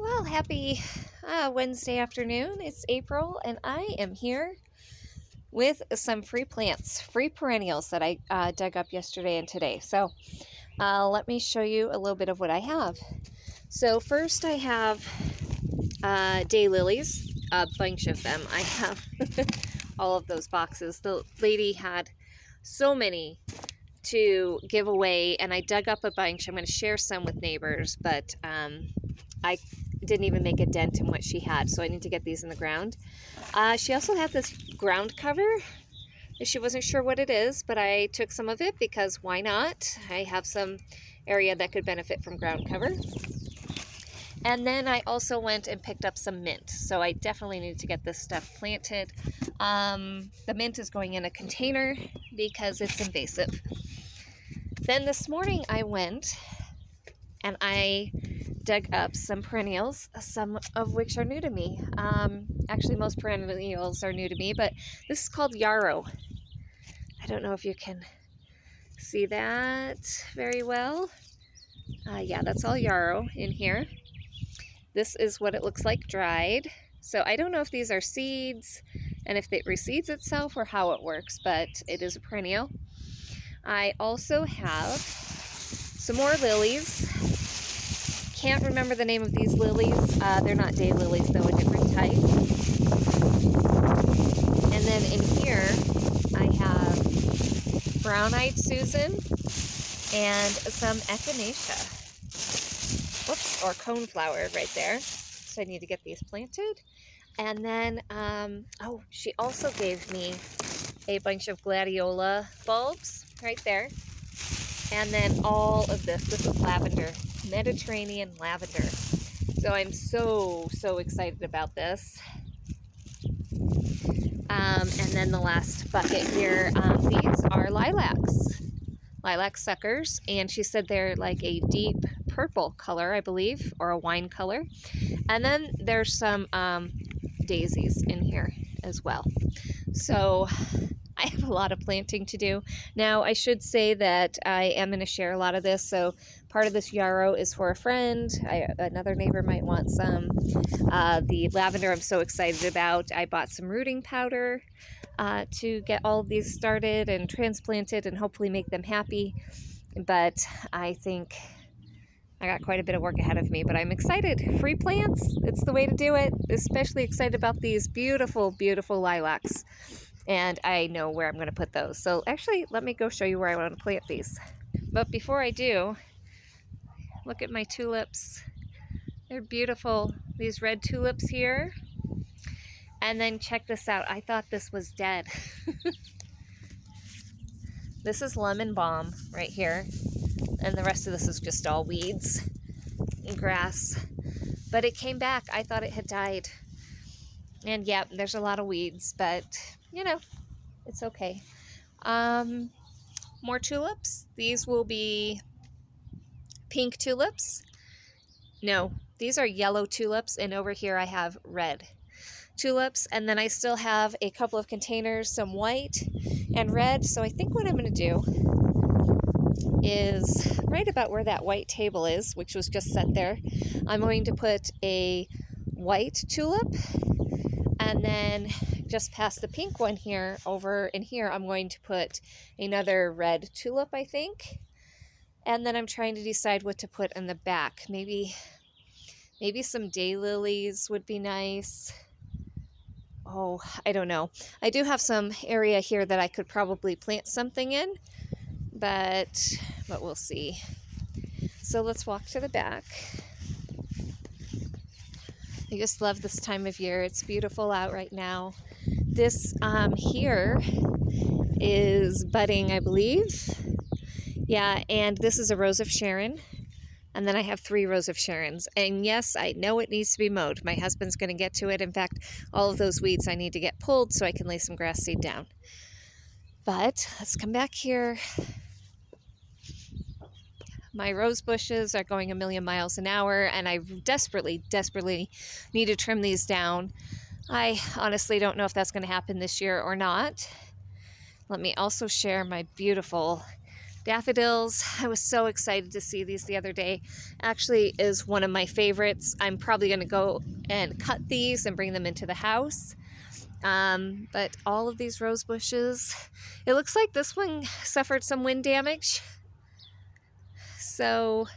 Well, happy Wednesday afternoon. It's April, and I am here with some free plants, free perennials that I dug up yesterday and today. So let me show you a little bit of what I have. So first I have daylilies, a bunch of them. I have all of those boxes. The lady had so many to give away, and I dug up a bunch. I'm going to share some with neighbors, but I didn't even make a dent in what she had, so I need to get these in the ground. She also had this ground cover. She wasn't sure what it is, but I took some of it because why not? I have some area that could benefit from ground cover. And then I also went and picked up some mint, so I definitely need to get this stuff planted. The mint is going in a container because it's invasive. Then this morning I went and I dug up some perennials, some of which are new to me. Actually, most perennials are new to me, but this is called yarrow. I don't know if you can see that very well. Yeah, that's all yarrow in here. This is what it looks like dried. So I don't know if these are seeds and if it reseeds itself or how it works, but it is a perennial. I also have some more lilies. Can't remember the name of these lilies. They're not daylilies though, a different type. And then in here I have brown-eyed Susan and some echinacea. Whoops, or coneflower right there. So I need to get these planted. And then, oh, she also gave me a bunch of gladiola bulbs right there. And then all of this is lavender, Mediterranean lavender. So I'm so excited about this. And then the last bucket here, these are lilac suckers. And she said they're like a deep purple color, I believe, or a wine color. And then there's some daisies in here as well. So I have a lot of planting to do. Now, I should say that I am going to share a lot of this. So part of this yarrow is for a friend. Another neighbor might want some. The lavender I'm so excited about. I bought some rooting powder to get all of these started and transplanted and hopefully make them happy. But I think I got quite a bit of work ahead of me, but I'm excited. Free plants, it's the way to do it. Especially excited about these beautiful, beautiful lilacs. And I know where I'm going to put those. So actually, let me go show you where I want to plant these. But before I do, look at my tulips. They're beautiful. These red tulips here. And then check this out. I thought this was dead. This is lemon balm right here. And the rest of this is just all weeds and grass. But it came back. I thought it had died. And yeah, there's a lot of weeds, but you know, it's okay. More tulips. These will be pink tulips. No, these are yellow tulips, and over here I have red tulips. And then I still have a couple of containers, some white and red. So I think what I'm going to do is right about where that white table is, which was just set there, I'm going to put a white tulip, and then just past the pink one here, over in here, I'm going to put another red tulip, I think. And then I'm trying to decide what to put in the back. Maybe some daylilies would be nice. Oh, I don't know. I do have some area here that I could probably plant something in, but we'll see. So let's walk to the back. I just love this time of year. It's beautiful out right now. This here is budding, I believe. Yeah, and this is a rose of Sharon. And then I have 3 rows of Sharons. And yes, I know it needs to be mowed. My husband's going to get to it. In fact, all of those weeds I need to get pulled so I can lay some grass seed down. But let's come back here. My rose bushes are going a million miles an hour, and I desperately need to trim these down. I honestly don't know if that's going to happen this year or not. Let me also share my beautiful Daffodils, I was so excited to see these the other day. Actually is one of my favorites. I'm probably going to go and cut these and bring them into the house. But all of these rose bushes, it looks like this one suffered some wind damage. So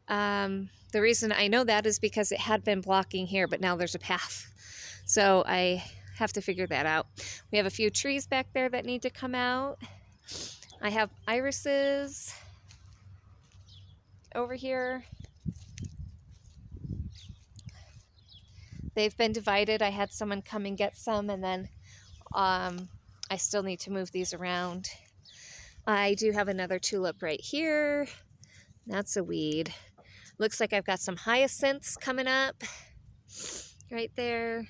the reason I know that is because it had been blocking here, but now there's a path. So I have to figure that out. We have a few trees back there that need to come out. I have irises over here. They've been divided. I had someone come and get some, and then I still need to move these around. I do have another tulip right here. That's a weed. Looks like I've got some hyacinths coming up right there.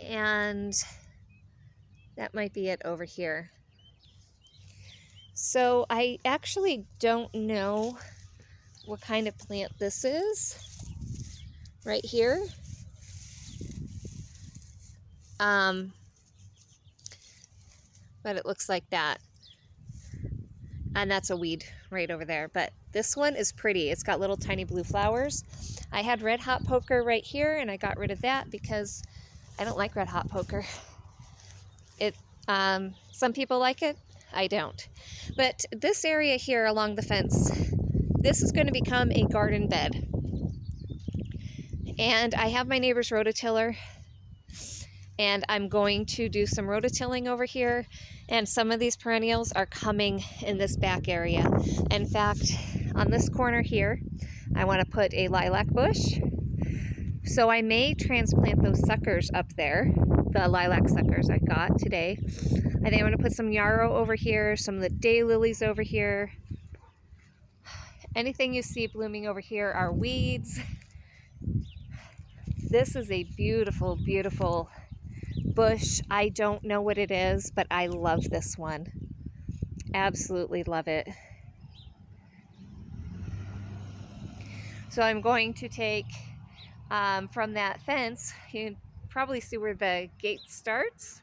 And that might be it over here. So I actually don't know what kind of plant this is right here. But it looks like that. And that's a weed right over there. But this one is pretty. It's got little tiny blue flowers. I had red hot poker right here, and I got rid of that because I don't like red hot poker. Some people like it. I don't. But this area here along the fence, this is going to become a garden bed. And I have my neighbor's rototiller, and I'm going to do some rototilling over here. And some of these perennials are coming in this back area. In fact, on this corner here, I want to put a lilac bush. So I may transplant those suckers up there, the lilac suckers I got today. I think I'm going to put some yarrow over here, some of the daylilies over here. Anything you see blooming over here are weeds. This is a beautiful, beautiful bush. I don't know what it is, but I love this one. Absolutely love it. So I'm going to take from that fence, you can probably see where the gate starts.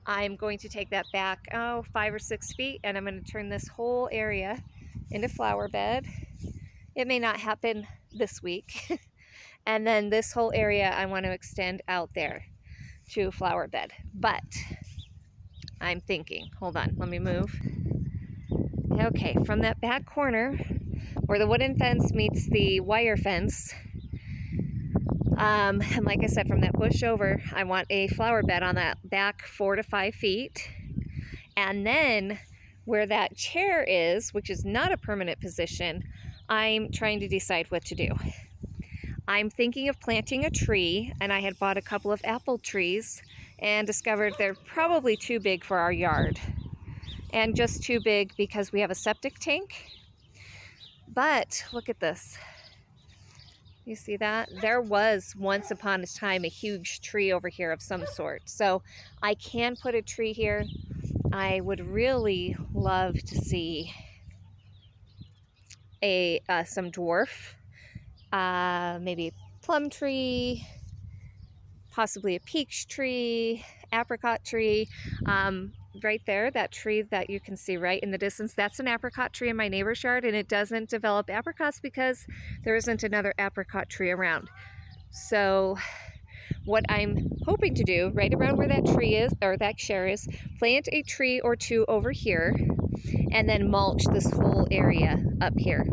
I'm going to take that back 5 or 6 feet, and I'm going to turn this whole area into flower bed. It may not happen this week. And then this whole area I want to extend out there to flower bed. But I'm thinking, hold on, let me move. Okay, from that back corner where the wooden fence meets the wire fence, and like I said, from that bush over, I want a flower bed on that back 4 to 5 feet. And then where that chair is, which is not a permanent position, I'm trying to decide what to do. I'm thinking of planting a tree, and I had bought a couple of apple trees and discovered they're probably too big for our yard. And just too big because we have a septic tank. But look at this. You see that? There was once upon a time a huge tree over here of some sort. So I can put a tree here. I would really love to see some dwarf, maybe plum tree, possibly a peach tree, apricot tree. Right there, that tree that you can see right in the distance, that's an apricot tree in my neighbor's yard, and it doesn't develop apricots because there isn't another apricot tree around. So what I'm hoping to do right around where that tree is, or that chair is, plant a tree or two over here and then mulch this whole area up here.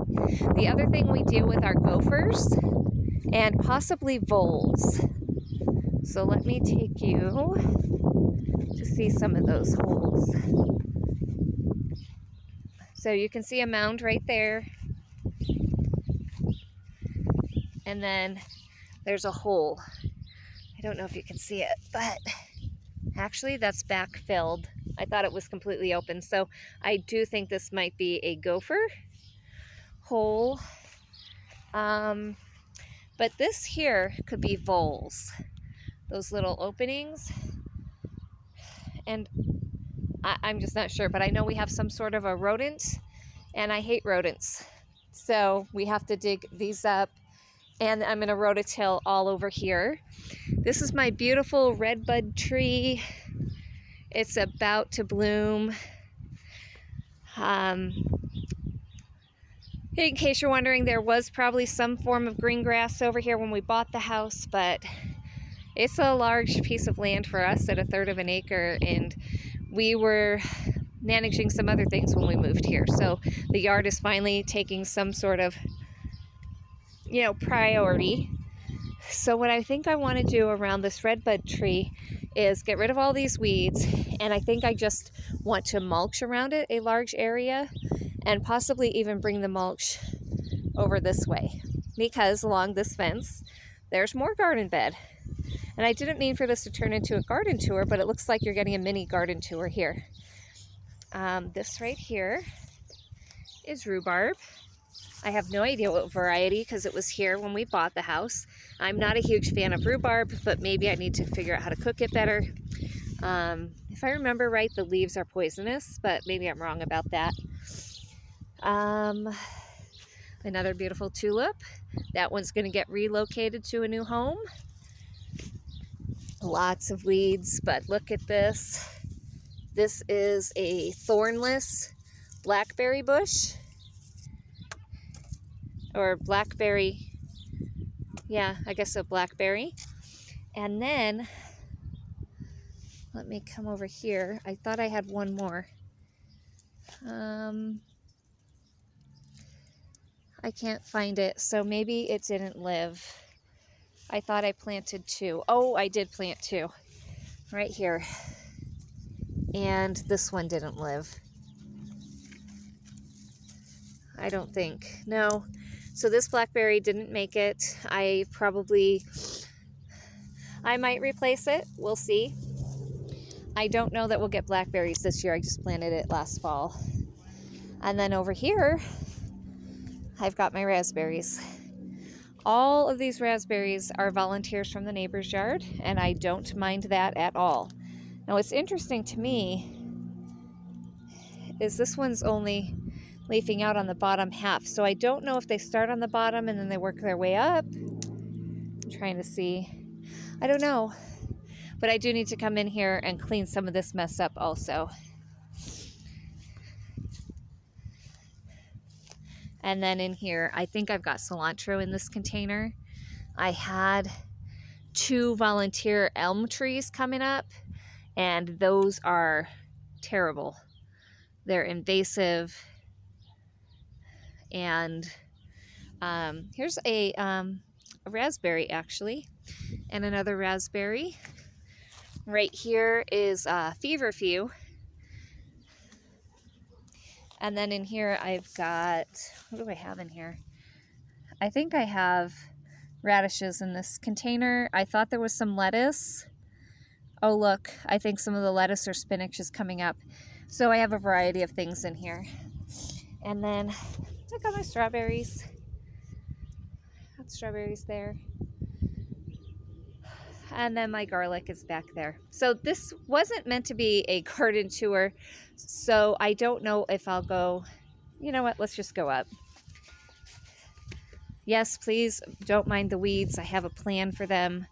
The other thing we deal with are gophers and possibly voles. So let me take you to see some of those holes. So you can see a mound right there. And then there's a hole. I don't know if you can see it, but actually that's backfilled. I thought it was completely open. So I do think this might be a gopher hole. But this here could be voles. Those little openings. And I'm just not sure, but I know we have some sort of a rodent, and I hate rodents. So we have to dig these up, and I'm going to rototill all over here. This is my beautiful redbud tree. It's about to bloom. Um, in case you're wondering, there was probably some form of green grass over here when we bought the house, but it's a large piece of land for us at 1/3 of an acre, and we were managing some other things when we moved here. So the yard is finally taking some sort of, priority. So what I think I want to do around this redbud tree is get rid of all these weeds, and I think I just want to mulch around it a large area, and possibly even bring the mulch over this way, because along this fence there's more garden bed. And I didn't mean for this to turn into a garden tour, but it looks like you're getting a mini garden tour here. This right here is rhubarb. I have no idea what variety because it was here when we bought the house. I'm not a huge fan of rhubarb, but maybe I need to figure out how to cook it better. If I remember right, the leaves are poisonous, but maybe I'm wrong about that. Another beautiful tulip. That one's going to get relocated to a new home. Lots of weeds, but look at this. This is a thornless blackberry bush. Or blackberry, yeah, I guess a blackberry. And then, let me come over here. I thought I had one more. I can't find it, so maybe it didn't live. I thought I planted 2. Oh, I did plant 2 right here. And this one didn't live. I don't think. No. So this blackberry didn't make it. I might replace it. We'll see. I don't know that we'll get blackberries this year. I just planted it last fall. And then over here, I've got my raspberries. All of these raspberries are volunteers from the neighbor's yard, and I don't mind that at all. Now, what's interesting to me is this one's only leafing out on the bottom half. So I don't know if they start on the bottom and then they work their way up. I'm trying to see. I don't know. But I do need to come in here and clean some of this mess up also. And then in here, I think I've got cilantro in this container. I had 2 volunteer elm trees coming up, and those are terrible. They're invasive. And here's a raspberry, actually, and another raspberry. Right here is feverfew. And then in here I've got, what do I have in here? I think I have radishes in this container. I thought there was some lettuce. Oh look, I think some of the lettuce or spinach is coming up. So I have a variety of things in here. And then I got my strawberries. Got strawberries there. And then my garlic is back there. So this wasn't meant to be a garden tour, so I don't know if I'll go, you know what, let's just go up. Yes, please don't mind the weeds. I have a plan for them.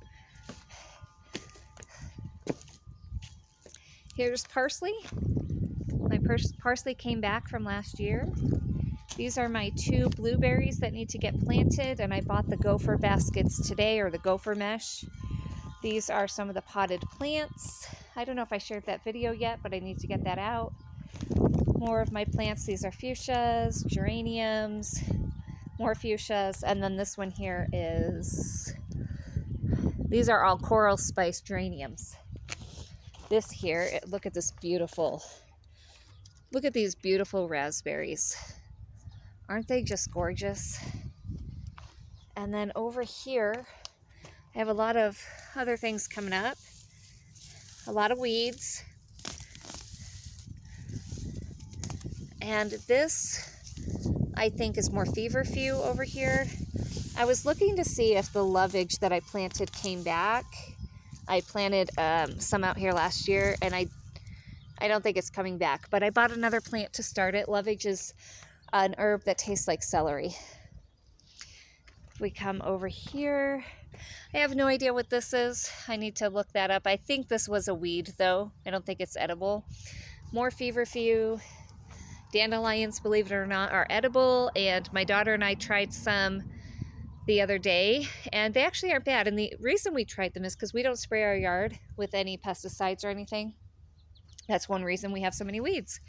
Here's parsley. My parsley came back from last year. These are my 2 blueberries that need to get planted, and I bought the gopher baskets today, or the gopher mesh. These are some of the potted plants. I don't know if I shared that video yet, but I need to get that out. More of my plants. These are fuchsias, geraniums, more fuchsias, and then this one here is, these are all coral spice geraniums. This here, look at this beautiful, look at these beautiful raspberries. Aren't they just gorgeous? And then over here, I have a lot of other things coming up. A lot of weeds. And this, I think, is more feverfew over here. I was looking to see if the lovage that I planted came back. I planted some out here last year, and I don't think it's coming back. But I bought another plant to start it. Lovage is an herb that tastes like celery. We come over here. I have no idea what this is. I need to look that up. I think this was a weed, though. I don't think it's edible. More feverfew. dandelions, believe it or not, are edible, and my daughter and I tried some the other day, and they actually aren't bad. And the reason we tried them is because we don't spray our yard with any pesticides or anything. That's one reason we have so many weeds.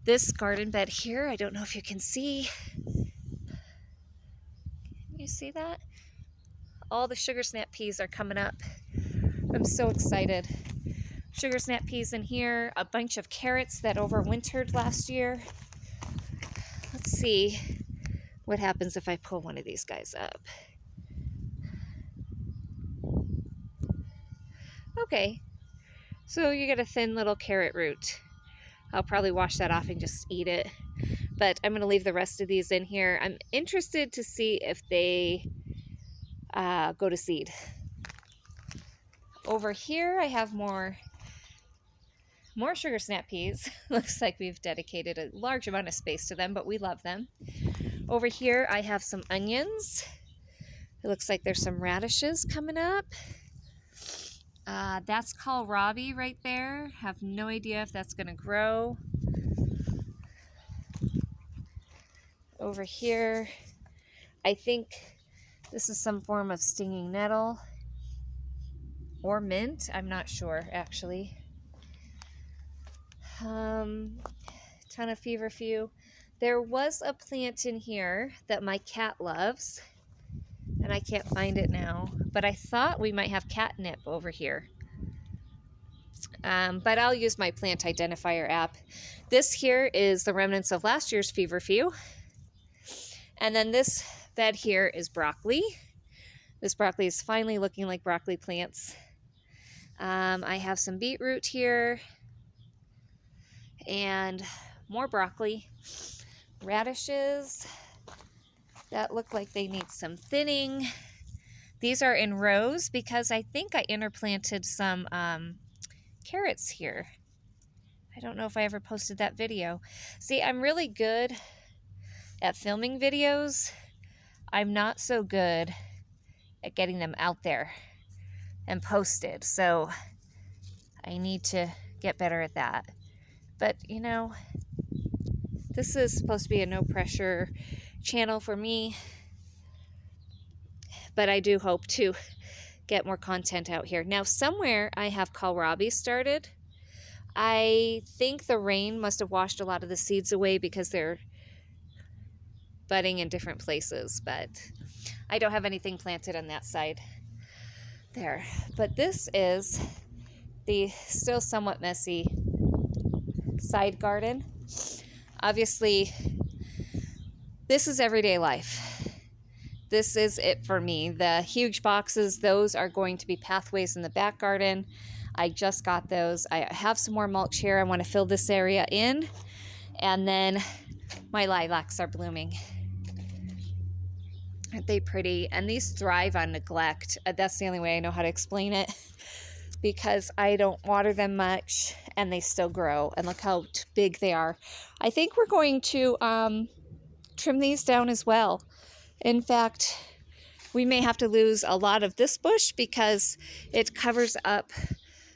This garden bed here, I don't know if you can see. Can you see that? All the sugar snap peas are coming up. I'm so excited. Sugar snap peas in here, a bunch of carrots that overwintered last year. Let's see what happens if I pull one of these guys up. Okay, so you get a thin little carrot root. I'll probably wash that off and just eat it. But I'm going to leave the rest of these in here. I'm interested to see if they go to seed. Over here I have more sugar snap peas. Looks like we've dedicated a large amount of space to them, but we love them. Over here I have some onions. It looks like there's some radishes coming up. That's kohlrabi right there. Have no idea if that's going to grow. Over here, I think this is some form of stinging nettle or mint. I'm not sure, actually. Ton of feverfew. There was a plant in here that my cat loves, and I can't find it now, but I thought we might have catnip over here. But I'll use my plant identifier app. This here is the remnants of last year's feverfew. And then this bed here is broccoli. This broccoli is finally looking like broccoli plants. I have some beetroot here and more broccoli. Radishes that look like they need some thinning. These are in rows because I think I interplanted some carrots here. I don't know if I ever posted that video. See, I'm really good at filming videos. I'm not so good at getting them out there and posted, so I need to get better at that. But you know, this is supposed to be a no pressure channel for me, but I do hope to get more content out here. Now somewhere I have kohlrabi started. I think the rain must have washed a lot of the seeds away because they're budding in different places, but I don't have anything planted on that side there. But this is the still somewhat messy side garden. Obviously, this is everyday life. This is it for me. The huge boxes, those are going to be pathways in the back garden. I just got those. I have some more mulch here. I want to fill this area in. And then my lilacs are blooming. Aren't they pretty? And these thrive on neglect. That's the only way I know how to explain it, because I don't water them much and they still grow. And look how big they are. I think we're going to trim these down as well. In fact, we may have to lose a lot of this bush because it covers up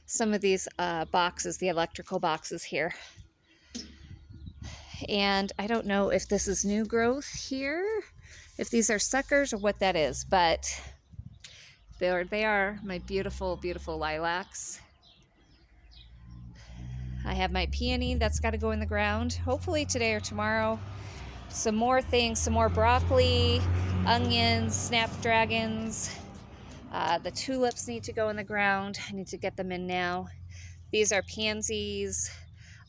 some of these boxes, the electrical boxes here. And I don't know if this is new growth here, if these are suckers or what that is, but there they are, my beautiful, beautiful lilacs. I have my peony that's got to go in the ground, hopefully today or tomorrow. Some more things, some more broccoli, onions, snapdragons. The tulips need to go in the ground. I need to get them in now. These are pansies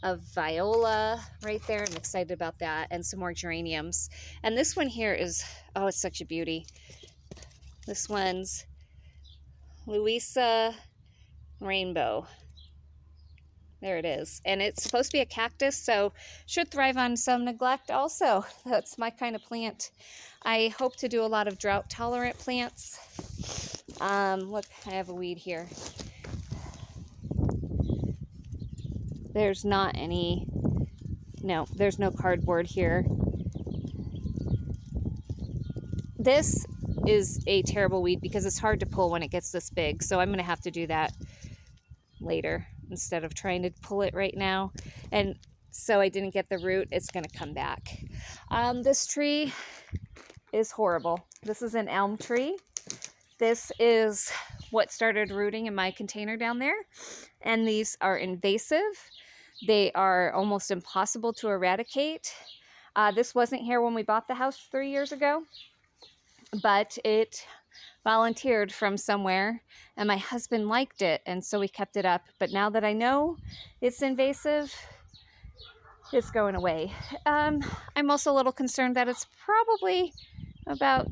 of viola right there. I'm excited about that. And some more geraniums. And this one here is, oh, it's such a beauty. This one's Louisa Rainbow. There it is. And it's supposed to be a cactus, so should thrive on some neglect also. That's my kind of plant. I hope to do a lot of drought tolerant plants. Look, I have a weed here. There's not any, no, there's no cardboard here. This is a terrible weed because it's hard to pull when it gets this big. So I'm going to have to do that later instead of trying to pull it right now. And so I didn't get the root. It's going to come back. This tree is horrible. This is an elm tree. This is what started rooting in my container down there, and these are invasive. They are almost impossible to eradicate. This wasn't here when we bought the house 3 years ago, but it volunteered from somewhere, and my husband liked it, and so we kept it up. But now that I know it's invasive, it's going away. I'm also a little concerned that it's probably about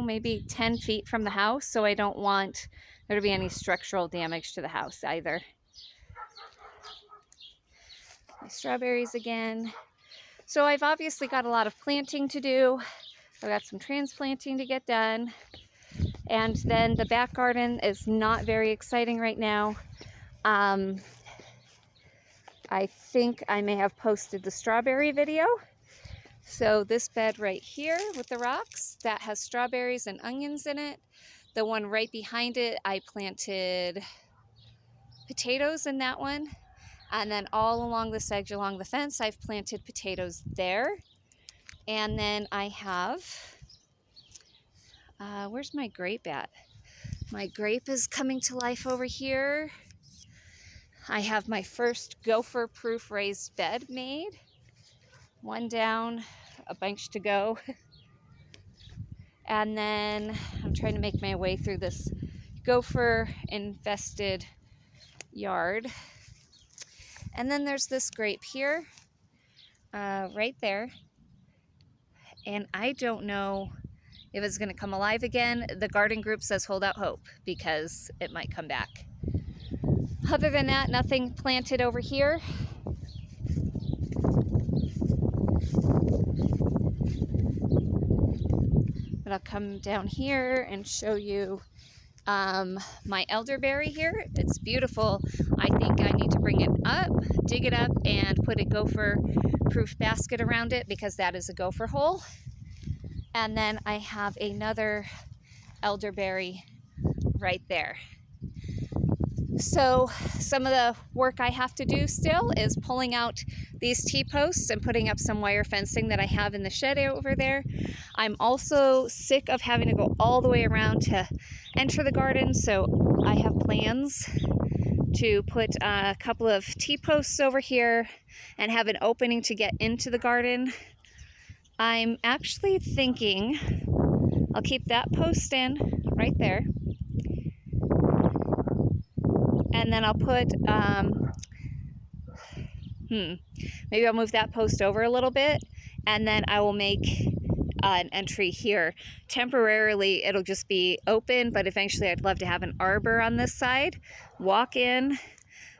maybe 10 feet from the house, so I don't want there to be any structural damage to the house either. My strawberries again. So I've obviously got a lot of planting to do. I've got some transplanting to get done. And then the back garden is not very exciting right now. I think I may have posted the strawberry video. So this bed right here with the rocks, that has strawberries and onions in it. The one right behind it, I planted potatoes in that one. And then all along this edge along the fence, I've planted potatoes there. And then I have, where's my grape at? My grape is coming to life over here. I have my first gopher-proof raised bed made. One down, a bunch to go. And then I'm trying to make my way through this gopher-infested yard. And then there's this grape here, right there. And I don't know if it's going to come alive again. The garden group says hold out hope because it might come back. Other than that, nothing planted over here. But I'll come down here and show you my elderberry here. It's beautiful. I think I need to bring it up, dig it up, and put a gopher-proof basket around it because that is a gopher hole. And then I have another elderberry right there. So some of the work I have to do still is pulling out these T-posts and putting up some wire fencing that I have in the shed over there. I'm also sick of having to go all the way around to enter the garden, so I have plans to put a couple of T-posts over here and have an opening to get into the garden. I'm actually thinking I'll keep that post in right there. And then I'll put, maybe I'll move that post over a little bit, and then I will make an entry here. Temporarily, it'll just be open, but eventually I'd love to have an arbor on this side. Walk in.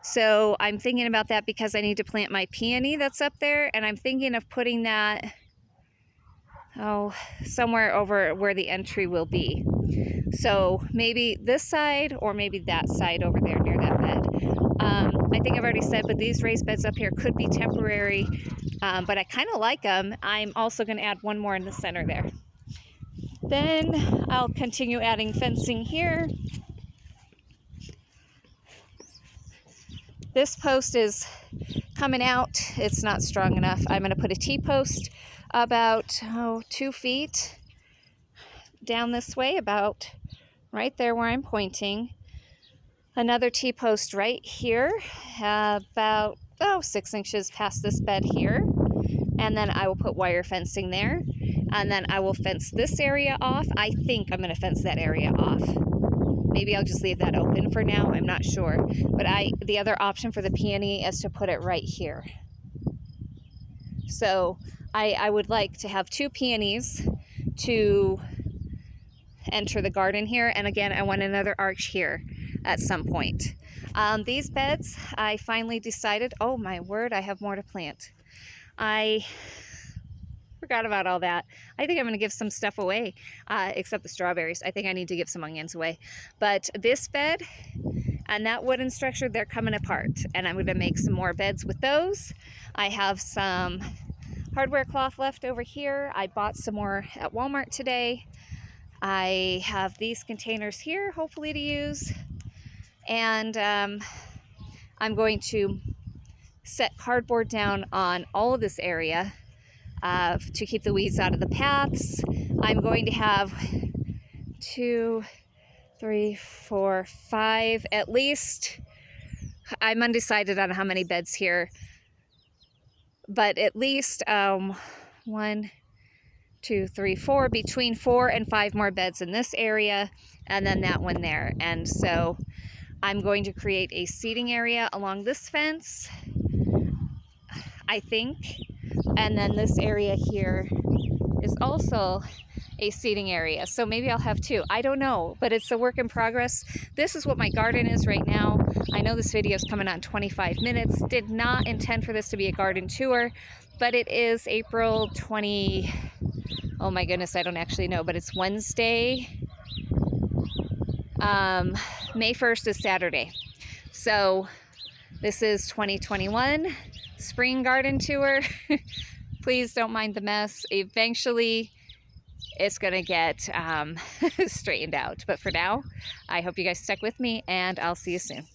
So I'm thinking about that because I need to plant my peony that's up there, and I'm thinking of putting that, somewhere over where the entry will be. So maybe this side or maybe that side over there near that bed. I think I've already said, but these raised beds up here could be temporary, but I kind of like them. I'm also going to add one more in the center there. Then I'll continue adding fencing here. This post is coming out. It's not strong enough. I'm going to put a T-post about 2 feet down this way, about right there where I'm pointing. Another T-post right here, about 6 inches past this bed here. And then I will put wire fencing there. And then I will fence this area off. I think I'm going to fence that area off. Maybe I'll just leave that open for now. I'm not sure. But the other option for the peony is to put it right here. So I would like to have 2 peonies to enter the garden here. And again, I want another arch here at some point. These beds, I finally decided, oh my word, I have more to plant. I forgot about all that. I think I'm going to give some stuff away, except the strawberries. I think I need to give some onions away. But this bed and that wooden structure, they're coming apart. And I'm going to make some more beds with those. I have some hardware cloth left over here. I bought some more at Walmart today. I have these containers here, hopefully to use. And I'm going to set cardboard down on all of this area to keep the weeds out of the paths. I'm going to have 2, 3, 4, 5, at least. I'm undecided on how many beds here, but at least 1, 2, 3, 4, between 4 and 5 more beds in this area, and then that one there. And so I'm going to create a seating area along this fence, I think, and then this area here is also a seating area. So maybe I'll have 2. I don't know, but it's a work in progress. This is what my garden is right now. I know this video is coming on 25 minutes. Did not intend for this to be a garden tour, but it is April 20, oh my goodness, I don't actually know, but it's Wednesday. May 1st is Saturday. So this is 2021 spring garden tour. Please don't mind the mess. Eventually it's gonna get straightened out, but for now I hope you guys stuck with me, and I'll see you soon.